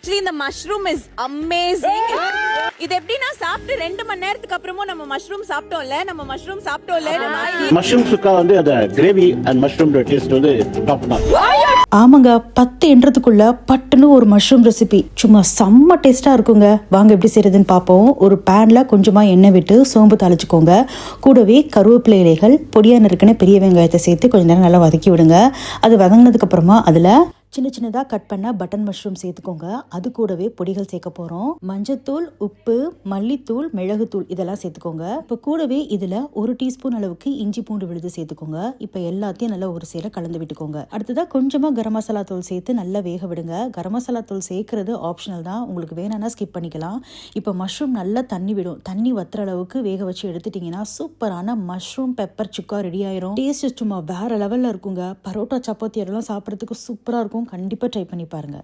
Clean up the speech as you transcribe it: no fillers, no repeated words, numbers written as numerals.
Actually இந்த mushroom is amazing. இது எப்படின்னா சாப்பிட்டு 2 மணி நேரத்துக்கு அப்புறமும் நம்ம மஷ்ரூம் சாப்பிட்டோம்ல மஷ்ரூம் சுக்கா வந்து அந்த கிரேவி அண்ட் மஷ்ரூம் டேஸ்ட் வந்து டாப் தான். ஆமாங்க, 10 என்றதுக்குள்ள பட்டுன்னு ஒரு மஷ்ரூம் ரெசிபி சும்மா செம்ம டேஸ்டா இருக்குங்க. வாங்க எப்படி செய்யறதுன்னு பார்ப்போம். ஒரு பேன்ல கொஞ்சமா எண்ணெய் விட்டு சோம்பு தாளிச்சுக்கோங்க. கூடவே கருவேப்பிலை இலைகள், பொடியா நறுக்கின பெரிய வெங்காயத்தை சேர்த்து கொஞ்ச நேரம் நல்லா வதக்கி விடுங்க. அது வதங்கினதுக்கு அப்புறமா அதுல சின்ன சின்னதாக கட் பண்ண பட்டன் மஷ்ரூம் சேர்த்துக்கோங்க. அது கூடவே பொடிகள் சேர்க்க போகிறோம். மஞ்சத்தூள், உப்பு, மல்லித்தூள், மிளகுத்தூள் இதெல்லாம் சேர்த்துக்கோங்க. இப்போ கூடவே இதில் 1 டீஸ்பூன் அளவுக்கு இஞ்சி பூண்டு விழுது சேர்த்துக்கோங்க. இப்போ எல்லாத்தையும் நல்லா ஒரு சேர கலந்து விட்டுக்கோங்க. அடுத்ததாக கொஞ்சமாக கரம் மசாலா தூள் சேர்த்து நல்லா வேக விடுங்க. கரம் மசாலா தூள் சேர்க்கறது ஆப்ஷனல் தான், உங்களுக்கு வேணும்னா ஸ்கிப் பண்ணிக்கலாம். இப்போ மஷ்ரூம் நல்லா தண்ணி விடும். தண்ணி வத்துற அளவுக்கு வேக வச்சு எடுத்துட்டிங்கன்னா சூப்பரான மஷ்ரூம் பெப்பர் சுக்கா ரெடி ஆயிரும். டேஸ்ட் சும்மா வேற லெவலில் இருக்குங்க. பரோட்டா சப்பாத்தி எல்லாம் சாப்பிட்றதுக்கு சூப்பராக இருக்கும். கண்டிப்பாக ட்ரை பண்ணி பாருங்க.